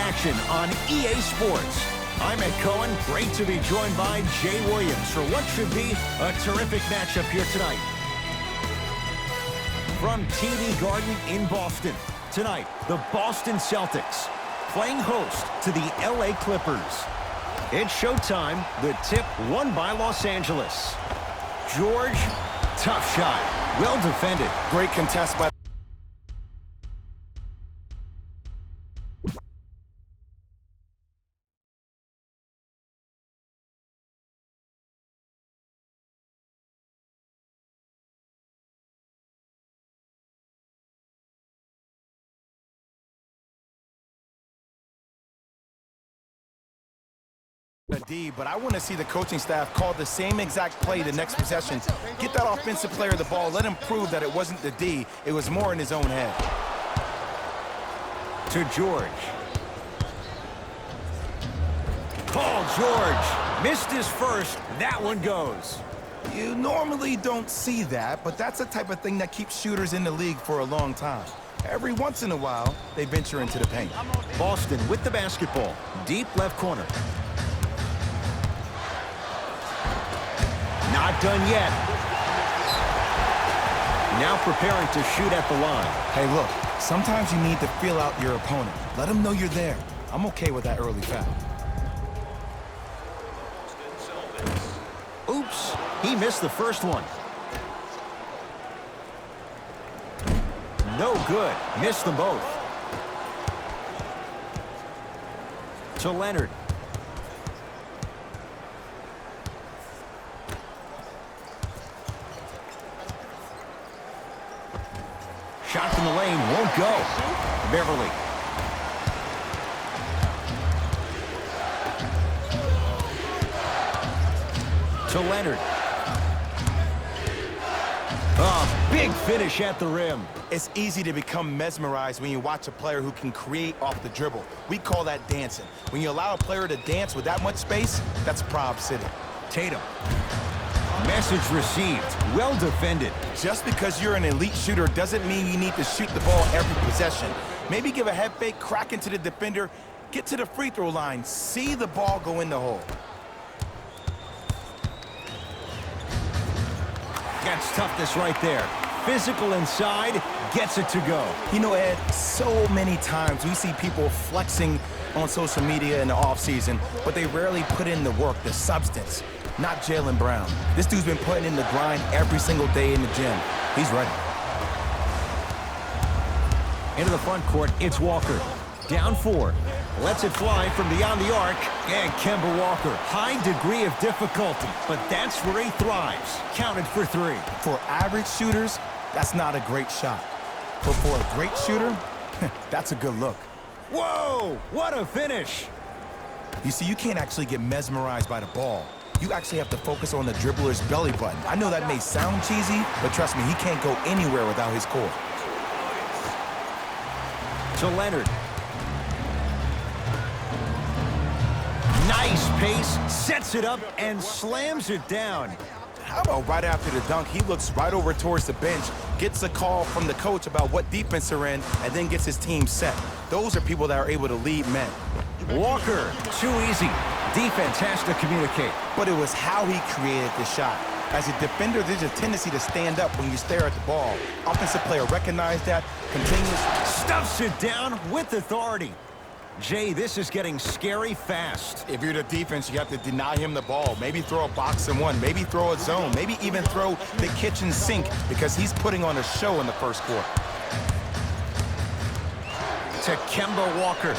action on EA Sports. I'm Ed Cohen. Great to be joined by Jay Williams for what should be a terrific matchup here tonight. From TD Garden in Boston, tonight, the Boston Celtics playing host to the LA Clippers. It's showtime. The tip won by Los Angeles. George, tough shot. Well defended. Great contest by a D, but I want to see the coaching staff call the same exact play the next possession. Get that offensive player the ball. Let him prove that it wasn't the D. It was more in his own head. To George. Paul George missed his first. That one goes. You normally don't see that, but that's the type of thing that keeps shooters in the league for a long time. Every once in a while, they venture into the paint. Boston with the basketball. Deep left corner. Not done yet. Now preparing to shoot at the line. Hey, look, sometimes you need to feel out your opponent. Let them know you're there. I'm okay with that early foul. Oops, he missed the first one. No good. Missed them both. To Leonard. Shot from the lane won't go. Beverly. To Leonard. Oh, big finish at the rim. It's easy to become mesmerized when you watch a player who can create off the dribble. We call that dancing. When you allow a player to dance with that much space, that's Prob City. Tatum. Message received. Well defended. Just because you're an elite shooter doesn't mean you need to shoot the ball every possession. Maybe give a head fake, crack into the defender, get to the free throw line, see the ball go in the hole. That's toughness right there. Physical inside, gets it to go. You know, Ed, so many times we see people flexing on social media in the offseason, but they rarely put in the work, the substance. Not Jaylen Brown. This dude's been putting in the grind every single day in the gym. He's ready. Into the front court, it's Walker. Down 4. Lets it fly from beyond the arc. And Kemba Walker. High degree of difficulty, but that's where he thrives. Counted for 3. For average shooters, that's not a great shot. But for a great shooter, that's a good look. Whoa! What a finish! You see, you can't actually get mesmerized by the ball. You actually have to focus on the dribbler's belly button. I know that may sound cheesy, but trust me, he can't go anywhere without his core. To Leonard. Nice pace, sets it up, and slams it down. How about right after the dunk, he looks right over towards the bench, gets a call from the coach about what defense they're in, and then gets his team set. Those are people that are able to lead men. Walker, too easy. Defense has to communicate. But it was how he created the shot. As a defender, there's a tendency to stand up when you stare at the ball. Offensive player recognized that, continues. Stuffs it down with authority. Jay, this is getting scary fast. If you're the defense, you have to deny him the ball. Maybe throw a box and one. Maybe throw a zone. Maybe even throw the kitchen sink because he's putting on a show in the first quarter. To Kemba Walker.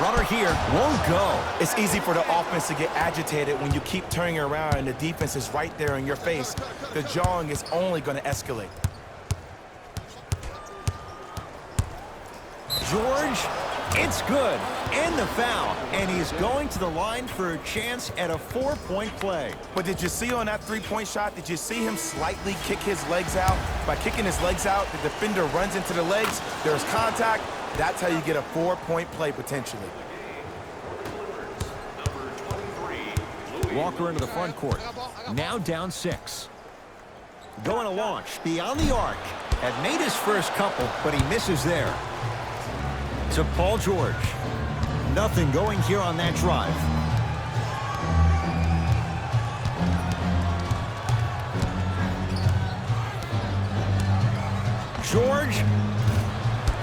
Runner here won't go. It's easy for the offense to get agitated when you keep turning around and the defense is right there in your face. The jawing is only going to escalate. George, it's good. And the foul. And he's going to the line for a chance at a 4-point play. But did you see on that three-point shot, did you see him slightly kick his legs out? By kicking his legs out, the defender runs into the legs. There's contact. That's how you get a 4-point play potentially. Walker into the front court. Now down 6. Going to launch beyond the arc. Had made his first couple, but he misses there. To Paul George. Nothing going here on that drive. George,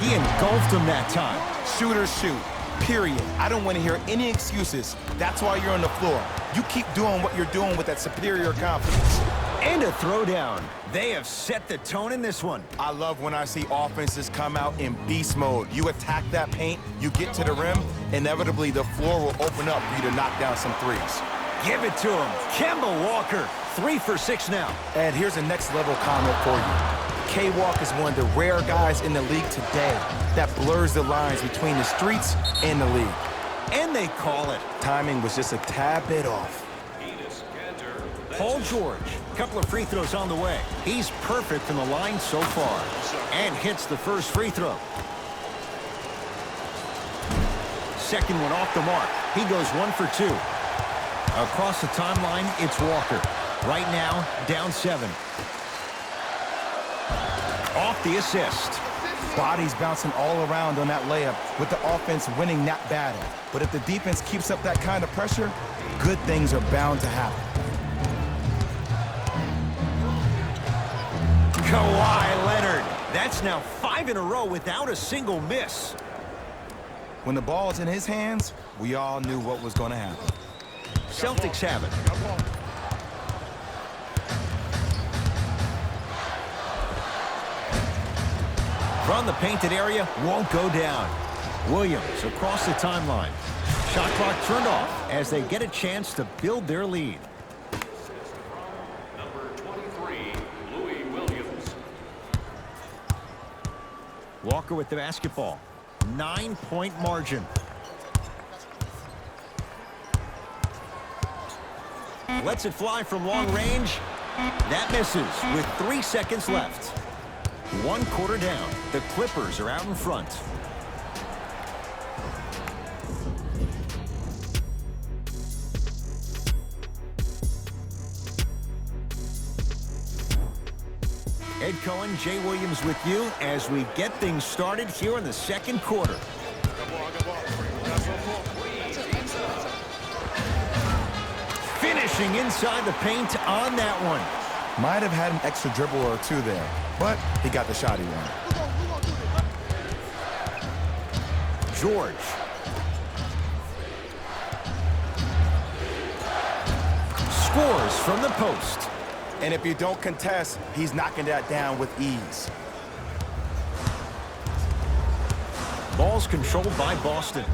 he engulfed him that time. Shooters shoot, period. I don't want to hear any excuses. That's why you're on the floor. You keep doing what you're doing with that superior confidence. And a throwdown. They have set the tone in this one. I love when I see offenses come out in beast mode. You attack that paint, you get to the rim, inevitably the floor will open up for you to knock down some threes. Give it to him. Kemba Walker, 3 for 6 now. And here's a next level comment for you. K-Walk is one of the rare guys in the league today that blurs the lines between the streets and the league. And they call it. Timing was just a tad bit off. Paul George, a couple of free throws on the way. He's perfect from the line so far. And hits the first free throw. Second one off the mark. He goes 1 for 2. Across the timeline, it's Walker. Right now, down 7. Off the assist. Bodies bouncing all around on that layup with the offense winning that battle. But if the defense keeps up that kind of pressure, good things are bound to happen. Kawhi Leonard. That's now 5 in a row without a single miss. When the ball's in his hands, we all knew what was going to happen. Celtics have it. From the painted area, won't go down. Williams across the timeline. Shot clock turned off as they get a chance to build their lead. Number 23, Louis Williams. Walker with the basketball. 9-point margin. Lets it fly from long range. That misses with 3 seconds left. 1 quarter down. The Clippers are out in front. Ed Cohen, Jay Williams with you as we get things started here in the second quarter. Finishing inside the paint on that one. Might have had an extra dribble or two there, but he got the shot he wanted. George. Scores from the post. And if you don't contest, he's knocking that down with ease. Ball's controlled by Boston.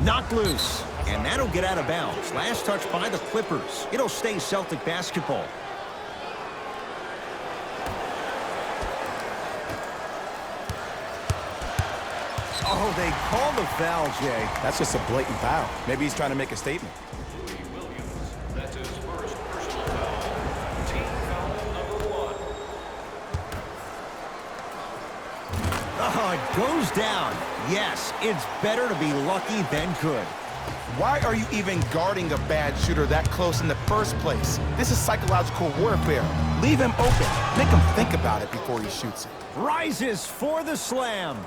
Knocked loose. And that'll get out of bounds. Last touch by the Clippers. It'll stay Celtic basketball. Oh, they call the foul, Jay. That's just a blatant foul. Maybe he's trying to make a statement. Louis Williams, that's his first personal foul. Team foul number 1. Oh, it goes down. Yes, it's better to be lucky than good. Why are you even guarding a bad shooter that close in the first place? This is psychological warfare. Leave him open. Make him think about it before he shoots it. Rises for the slam.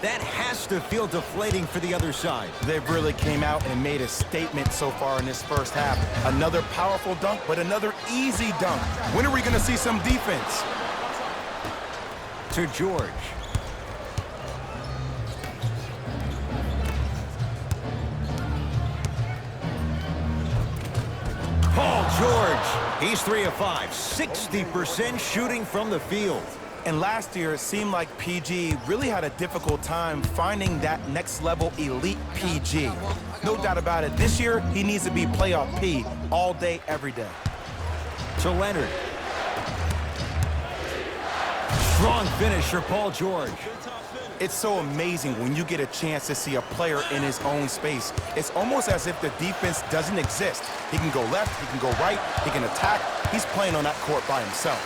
That has to feel deflating for the other side. They really came out and made a statement so far in this first half. Another powerful dunk, but another easy dunk. When are we going to see some defense? To George. Paul George. He's 3 of 5. 60% shooting from the field. And last year, it seemed like PG really had a difficult time finding that next level elite PG. No doubt about it. This year, he needs to be playoff P all day, every day. To Leonard. Strong finish for Paul George. It's so amazing when you get a chance to see a player in his own space. It's almost as if the defense doesn't exist. He can go left, he can go right, he can attack. He's playing on that court by himself.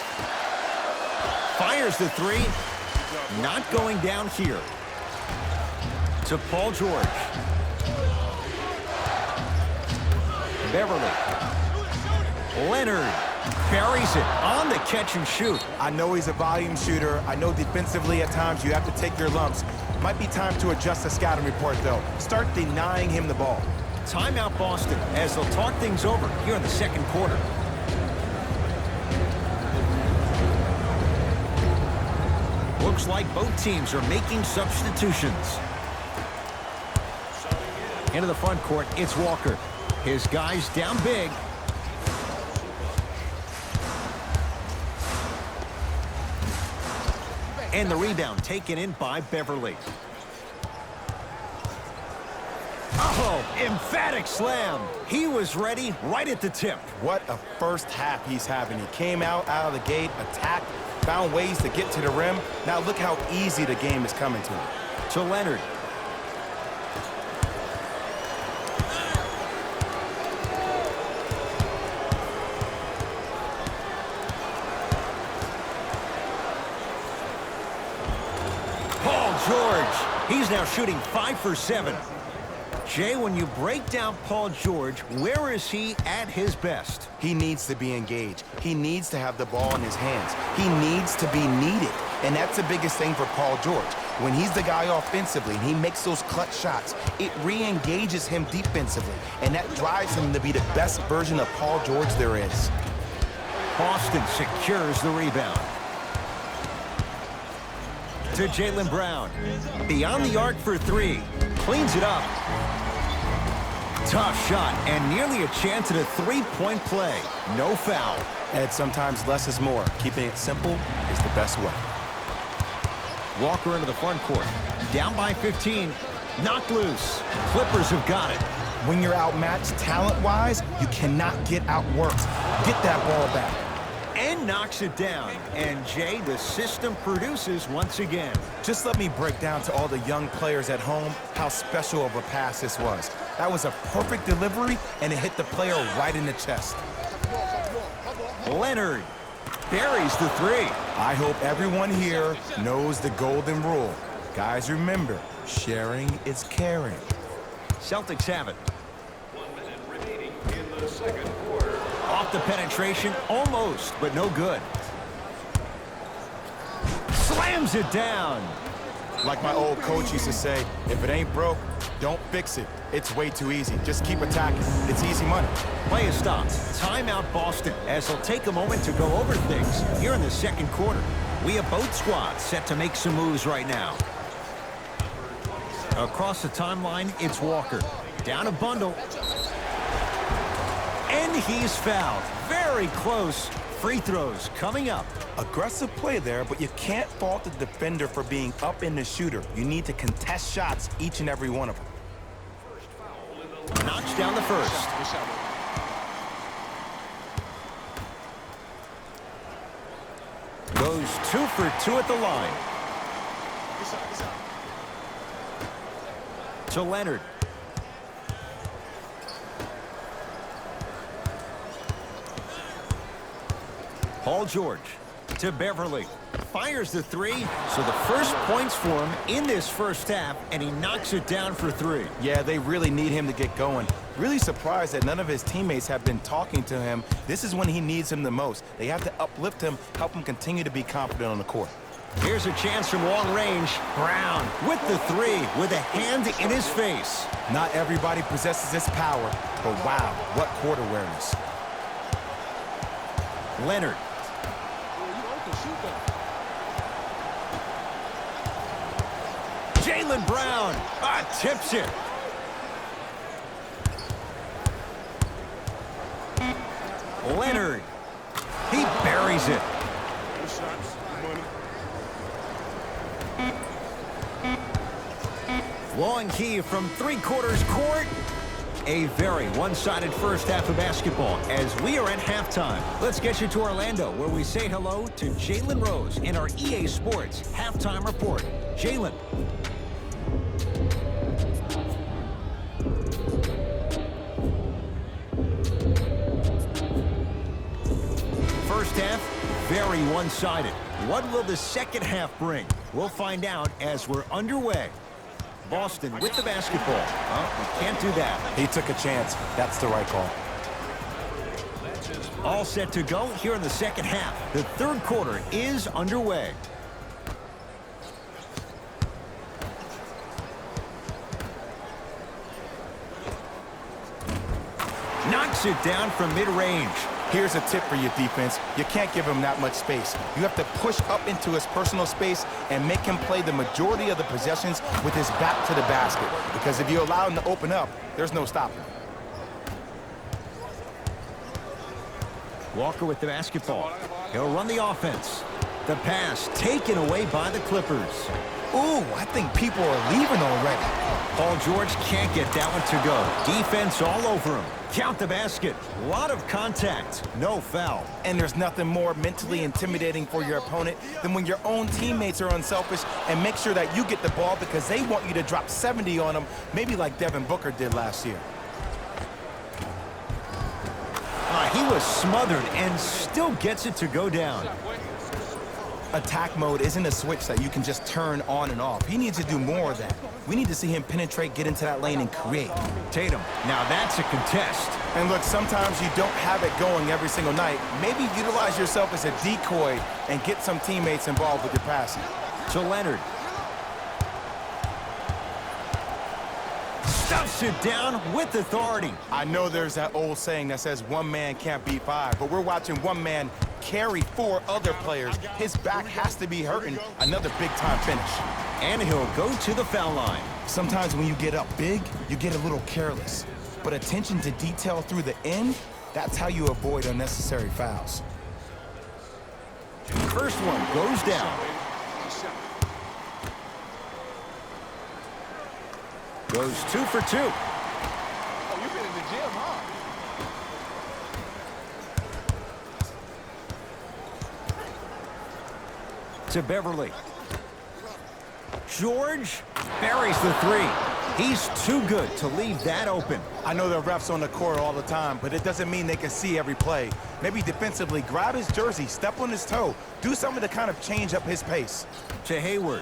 Fires the 3. Not going down here. To Paul George. Beverly. Leonard. buries it on the catch and shoot. I know he's a volume shooter. I know defensively at times you have to take your lumps. Might be time to adjust the scouting report, though. Start denying him the ball. Timeout Boston as they'll talk things over here in the second quarter. Looks like both teams are making substitutions. Into the front court, it's Walker. His guys down big. And the rebound taken in by Beverly. Oh, emphatic slam. He was ready right at the tip. What a first half he's having. He came out of the gate, attacked, found ways to get to the rim. Now look how easy the game is coming to him. To Leonard. Paul George. He's now shooting 5 for 7. Jay, when you break down Paul George, where is he at his best? He needs to be engaged. He needs to have the ball in his hands. He needs to be needed. And that's the biggest thing for Paul George. When he's the guy offensively and he makes those clutch shots, it re-engages him defensively. And that drives him to be the best version of Paul George there is. Boston secures the rebound. To Jaylen Brown. Beyond the arc for 3. Cleans it up. Tough shot and nearly a chance at a three-point play. No foul. And sometimes less is more. Keeping it simple is the best way. Walker into the front court. Down by 15. Knocked loose. Clippers have got it. When you're outmatched talent-wise, you cannot get outworked. Get that ball back. And knocks it down. And Jay, the system produces once again. Just let me break down to all the young players at home how special of a pass this was. That was a perfect delivery, and it hit the player right in the chest. Leonard buries the 3. I hope everyone here knows the golden rule. Guys, remember, sharing is caring. Celtics have it. 1 minute remaining in the second quarter. Off the penetration, almost, but no good. Slams it down. Like my old coach used to say, if it ain't broke, don't fix it. It's way too easy. Just keep attacking. It's easy money. Play is stopped. Timeout Boston as they'll take a moment to go over things here in the second quarter. We have both squads set to make some moves right now. Across the timeline, it's Walker. Down a bundle. And he's fouled. Very close. Free throws coming up. Aggressive play there, but you can't fault the defender for being up in the shooter. You need to contest shots, each and every one of them. Knocks down the first. Goes 2 for 2 at the line. To Leonard. Paul George to Beverly. Fires the 3, so the first points for him in this first half, and he knocks it down for 3. Yeah, they really need him to get going. Really surprised that none of his teammates have been talking to him. This is when he needs him the most. They have to uplift him, help him continue to be confident on the court. Here's a chance from long range. Brown with the 3, with a hand in his face. Not everybody possesses this power, but wow, what court awareness. Leonard. Jaylen Brown tips it. Leonard. He buries it. Long heave from three-quarters court. A very one-sided first half of basketball as we are at halftime. Let's get you to Orlando, where we say hello to Jalen Rose in our EA Sports halftime report. Jalen. First half, very one-sided. What will the second half bring? We'll find out as we're underway. Boston with the basketball. We can't do that. He took a chance. That's the right call. That's his first. All set to go here in the second half. The third quarter is underway. Knocks it down from mid-range. Here's a tip for your defense. You can't give him that much space. You have to push up into his personal space and make him play the majority of the possessions with his back to the basket. Because if you allow him to open up, there's no stopping. Walker with the basketball. He'll run the offense. The pass taken away by the Clippers. Ooh, I think people are leaving already. Paul George can't get that one to go. Defense all over him. Count the basket. A lot of contact. No foul. And there's nothing more mentally intimidating for your opponent than when your own teammates are unselfish and make sure that you get the ball because they want you to drop 70 on them, maybe like Devin Booker did last year. He was smothered and still gets it to go down. Attack mode isn't a switch that you can just turn on and off. He needs to do more of that. We need to see him penetrate, get into that lane, and create. Tatum, now that's a contest. And look, sometimes you don't have it going every single night. Maybe utilize yourself as a decoy and get some teammates involved with your passing. To Leonard. Stuffs it down with authority. I know there's that old saying that says one man can't beat five, but we're watching one man carry four other players. His back has to be hurting. Another big-time finish. And he'll go to the foul line. Sometimes when you get up big, you get a little careless. But attention to detail through the end, that's how you avoid unnecessary fouls. First one goes down. Goes 2 for 2. Oh, you've been in the gym, huh? To Beverly. George buries the three. He's too good to leave that open. I know there are refs on the court all the time, but it doesn't mean they can see every play. Maybe defensively, grab his jersey, step on his toe, do something to kind of change up his pace. To Hayward.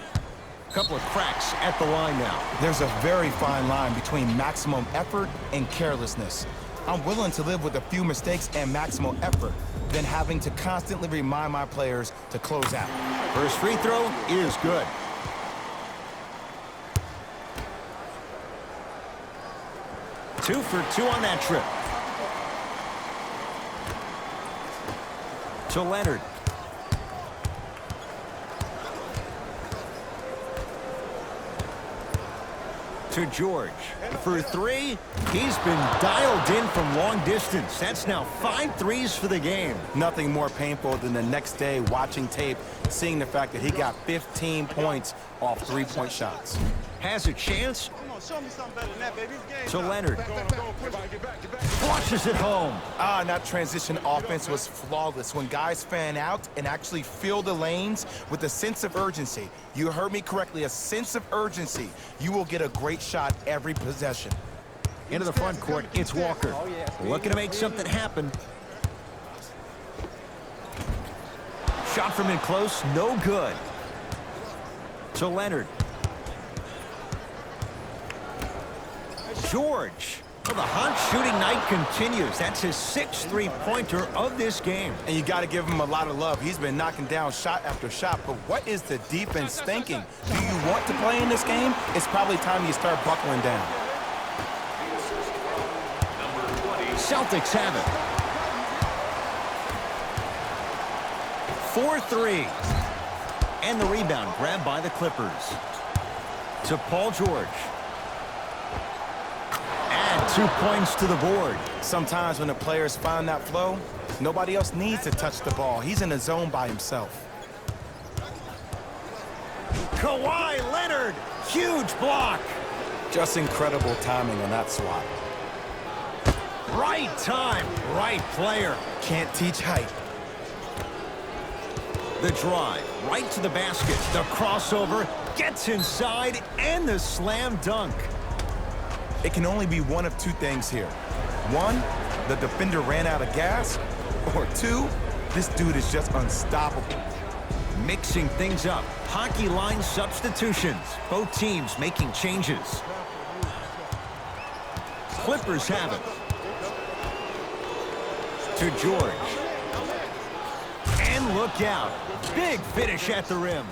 Couple of cracks at the line now. There's a very fine line between maximum effort and carelessness. I'm willing to live with a few mistakes and maximal effort than having to constantly remind my players to close out. First free throw is good. Two for 2 on that trip. To Leonard. To George. For 3, he's been dialed in from long distance. That's now 5 threes for the game. Nothing more painful than the next day watching tape, seeing the fact that he got 15 points off three-point shots. Has a chance. Show me something better than that, baby. To Leonard. Flushes it home. And that transition offense was flawless when guys fan out and actually fill the lanes with a sense of urgency. You heard me correctly, a sense of urgency. You will get a great shot every possession. Into the front court, it's Walker. Looking to make something happen. Shot from in close, no good. To Leonard. George. Well, the hot shooting night continues. That's his 6th three-pointer of this game. And you got to give him a lot of love. He's been knocking down shot after shot. But what is the defense thinking? Do you want to play in this game? It's probably time you start buckling down. Celtics have it. 4-3. And the rebound grabbed by the Clippers. To Paul George. Add 2 points to the board. Sometimes when the players find that flow, nobody else needs to touch the ball. He's in the zone by himself. Kawhi Leonard. Huge block. Just incredible timing on that swat. Right time, right player. Can't teach height. The drive, right to the basket. The crossover, gets inside, and the slam dunk. It can only be one of 2 things here. 1, the defender ran out of gas. Or 2, this dude is just unstoppable. Mixing things up. Hockey line substitutions. Both teams making changes. Clippers have it. to George. And look out. Big finish at the rim.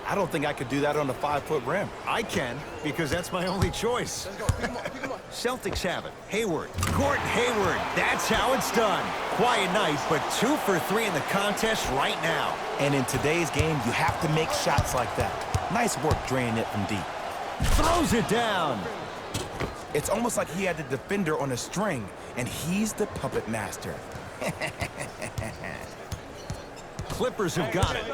I don't think I could do that on a 5-foot rim. I can, because that's my only choice. Celtics have it. Hayward. Gordon Hayward. That's how it's done. Quiet night, but 2 for 3 in the contest right now. And in today's game, you have to make shots like that. Nice work draining it from deep. Throws it down. It's almost like he had the defender on a string, and he's the puppet master. Clippers have got it.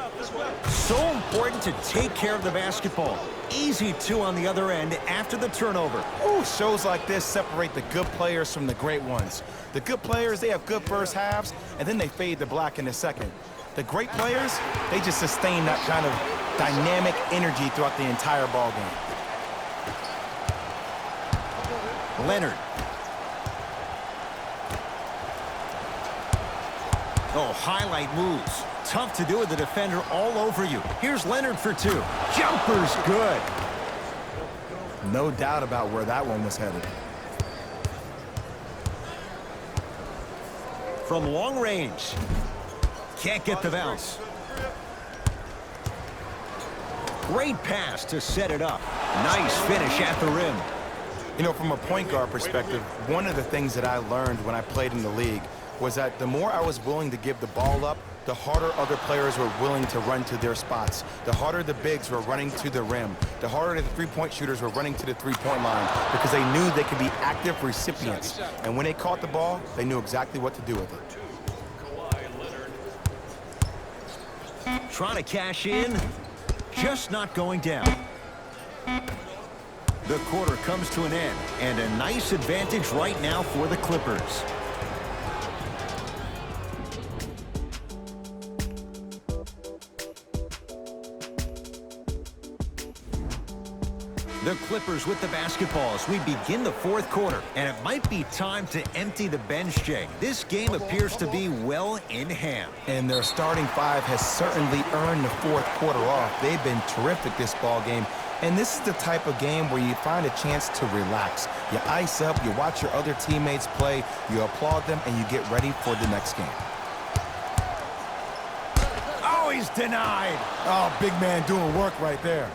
So important to take care of the basketball. Easy 2 on the other end after the turnover. Ooh, shows like this separate the good players from the great ones. The good players, they have good first halves, and then they fade to black in the second. The great players, they just sustain that kind of dynamic energy throughout the entire ball game. Leonard. Oh, highlight moves. Tough to do with the defender all over you. Here's Leonard for 2. Jumper's good. No doubt about where that one was headed. From long range. Can't get the bounce. Great pass to set it up. Nice finish at the rim. You know, from a point guard perspective, one of the things that I learned when I played in the league was that the more I was willing to give the ball up, the harder other players were willing to run to their spots. The harder the bigs were running to the rim. The harder the three-point shooters were running to the three-point line because they knew they could be active recipients. And when they caught the ball, they knew exactly what to do with it. Trying to cash in. Just not going down. The quarter comes to an end, and a nice advantage right now for the Clippers. The Clippers with the basketball as we begin the 4th quarter, and it might be time to empty the bench, Jay. This game appears to be well in hand. And their starting 5 has certainly earned the 4th quarter off. They've been terrific this ball game. And this is the type of game where you find a chance to relax. You ice up, you watch your other teammates play, you applaud them, and you get ready for the next game. Oh, he's denied. Oh, big man doing work right there.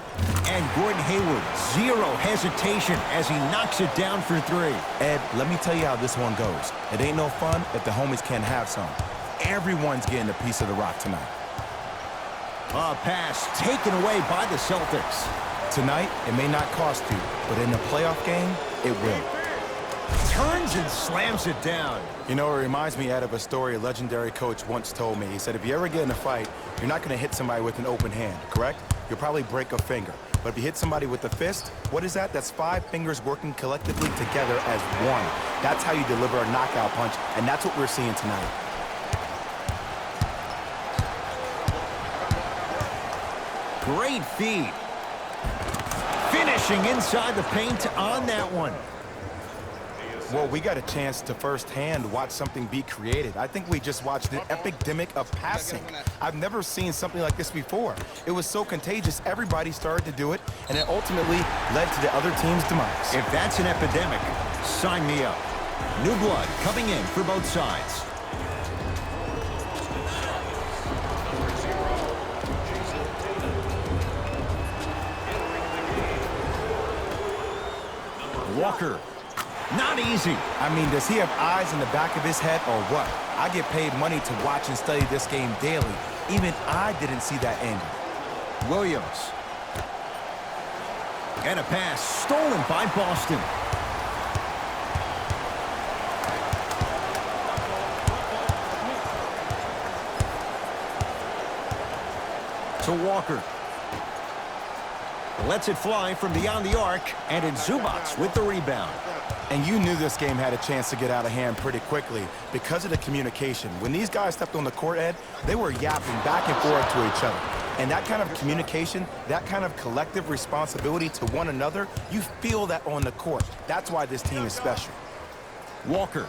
And Gordon Hayward, 0 hesitation as he knocks it down for 3. Ed, let me tell you how this one goes. It ain't no fun if the homies can't have some. Everyone's getting a piece of the rock tonight. A pass taken away by the Celtics. Tonight, it may not cost you, but in a playoff game, it will. Turns and slams it down. You know, it reminds me, Ed, of a story a legendary coach once told me. He said, if you ever get in a fight, you're not going to hit somebody with an open hand, correct? You'll probably break a finger. But if you hit somebody with a fist, what is that? That's 5 fingers working collectively together as one. That's how you deliver a knockout punch, and that's what we're seeing tonight. Great feed. Finishing inside the paint on that one. Well, we got a chance to firsthand watch something be created. I think we just watched an epidemic of passing. I've never seen something like this before. It was so contagious, everybody started to do it, and it ultimately led to the other team's demise. If that's an epidemic, sign me up. New blood coming in for both sides. Walker. Not easy. I mean, does he have eyes in the back of his head or what? I get paid money to watch and study this game daily. Even I didn't see that angle. Williams. And a pass stolen by Boston. To Walker. Lets it fly from beyond the arc, and it's Zubats with the rebound. And you knew this game had a chance to get out of hand pretty quickly because of the communication. When these guys stepped on the court, Ed, they were yapping back and forth to each other. And that kind of communication, that kind of collective responsibility to one another, you feel that on the court. That's why this team is special. Walker.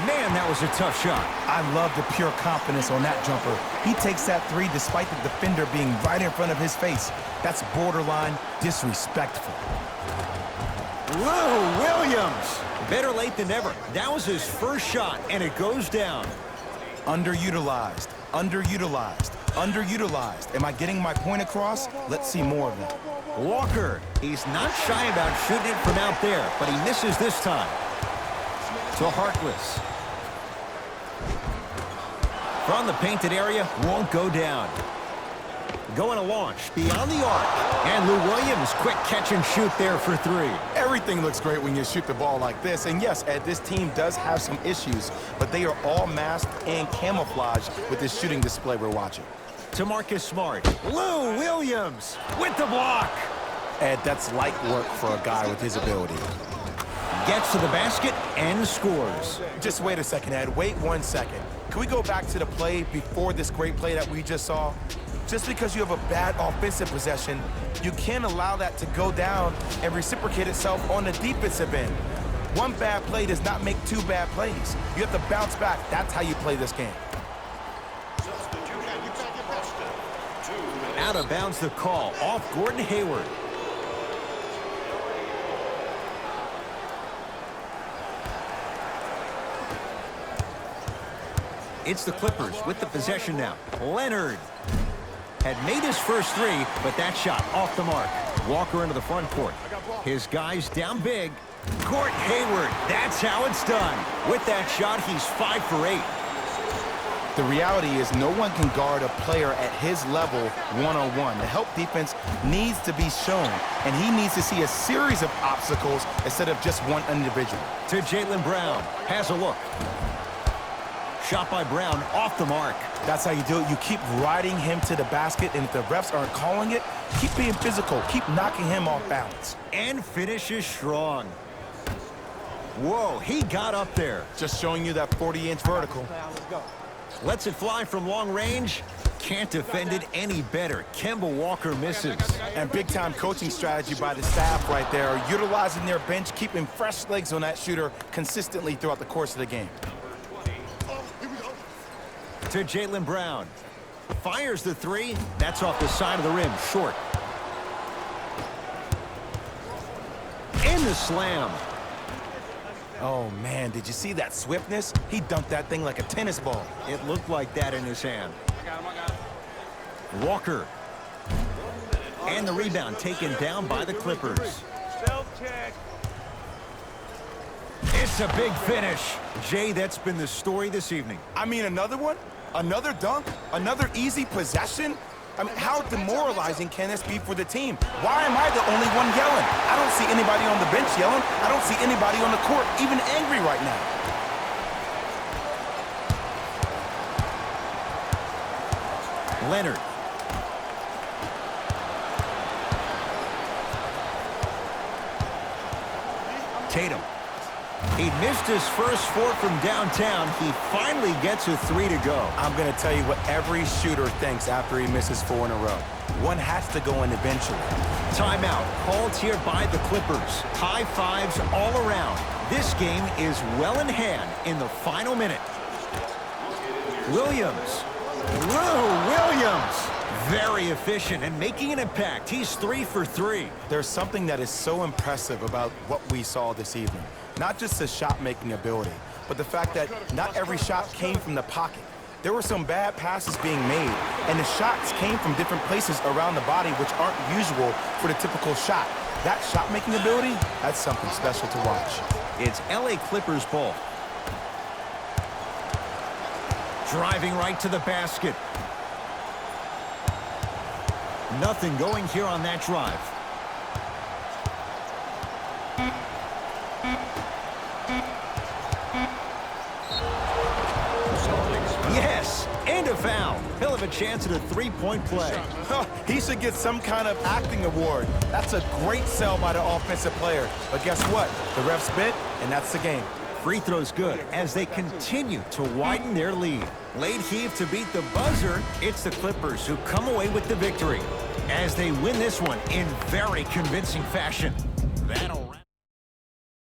Man, that was a tough shot. I love the pure confidence on that jumper. He takes that 3 despite the defender being right in front of his face. That's borderline disrespectful. Lou Williams. Better late than never. That was his first shot, and it goes down. Underutilized, underutilized, underutilized. Am I getting my point across? Let's see more of that. Walker, he's not shy about shooting it from out there, but he misses this time. To Harkless. From the painted area, won't go down. Going to launch beyond the arc. And Lou Williams, quick catch and shoot there for three. Everything looks great when you shoot the ball like this. And yes, Ed, this team does have some issues, but they are all masked and camouflaged with this shooting display we're watching. To Marcus Smart. Lou Williams with the block. Ed, that's light work for a guy with his ability. Gets to the basket and scores. Just wait a second, Ed. Wait 1 second. Can we go back to the play before this great play that we just saw? Just because you have a bad offensive possession, you can't allow that to go down and reciprocate itself on the defensive end. One bad play does not make two bad plays. You have to bounce back. That's how you play this game. Out of bounds the call. Off Gordon Hayward. It's the Clippers with the possession now. Leonard had made his first three, but that shot off the mark. Walker into the front court. His guys down big. Gordon Hayward, that's how it's done. With that shot, he's 5 for 8. The reality is no one can guard a player at his level one-on-one. The help defense needs to be shown, and he needs to see a series of obstacles instead of just one individual. To Jaylen Brown. Has a look. Shot by Brown off the mark. That's how you do it. You keep riding him to the basket, and if the refs aren't calling it, keep being physical. Keep knocking him off balance. And finishes strong. Whoa, he got up there. Just showing you that 40-inch vertical. Lets it fly from long range. Can't defend it any better. Kemba Walker misses. And big-time coaching strategy by the staff right there, utilizing their bench, keeping fresh legs on that shooter consistently throughout the course of the game. To Jaylen Brown. Fires the three. That's off the side of the rim. Short. In the slam. Oh, man, did you see that swiftness? He dunked that thing like a tennis ball. It looked like that in his hand. Walker. And the rebound taken down by the Clippers. It's a big finish. Jay, that's been the story this evening. I mean, another one? Another dunk? Another easy possession? I mean, how demoralizing can this be for the team? Why am I the only one yelling? I don't see anybody on the bench yelling. I don't see anybody on the court even angry right now. Leonard. Tatum. He missed his first 4 from downtown. He finally gets a 3 to go. I'm going to tell you what every shooter thinks after he misses 4 in a row. One has to go in eventually. Timeout called here by the Clippers. High fives all around. This game is well in hand in the final minute. Williams. Lou Williams. Very efficient and making an impact. He's 3 for 3. There's something that is so impressive about what we saw this evening. Not just the shot-making ability, but the fact that not every shot came from the pocket. There were some bad passes being made, and the shots came from different places around the body, which aren't usual for the typical shot. That shot-making ability, that's something special to watch. It's LA Clippers ball. Driving right to the basket. Nothing going here on that drive. Yes, and a foul. He'll have a chance at a three-point play. He should get some kind of acting award. That's a great sell by the offensive player. But guess what? The refs bit, and that's the game. Free throw's good as they continue to widen their lead. Late heave to beat the buzzer. It's the Clippers who come away with the victory as they win this one in very convincing fashion. That'll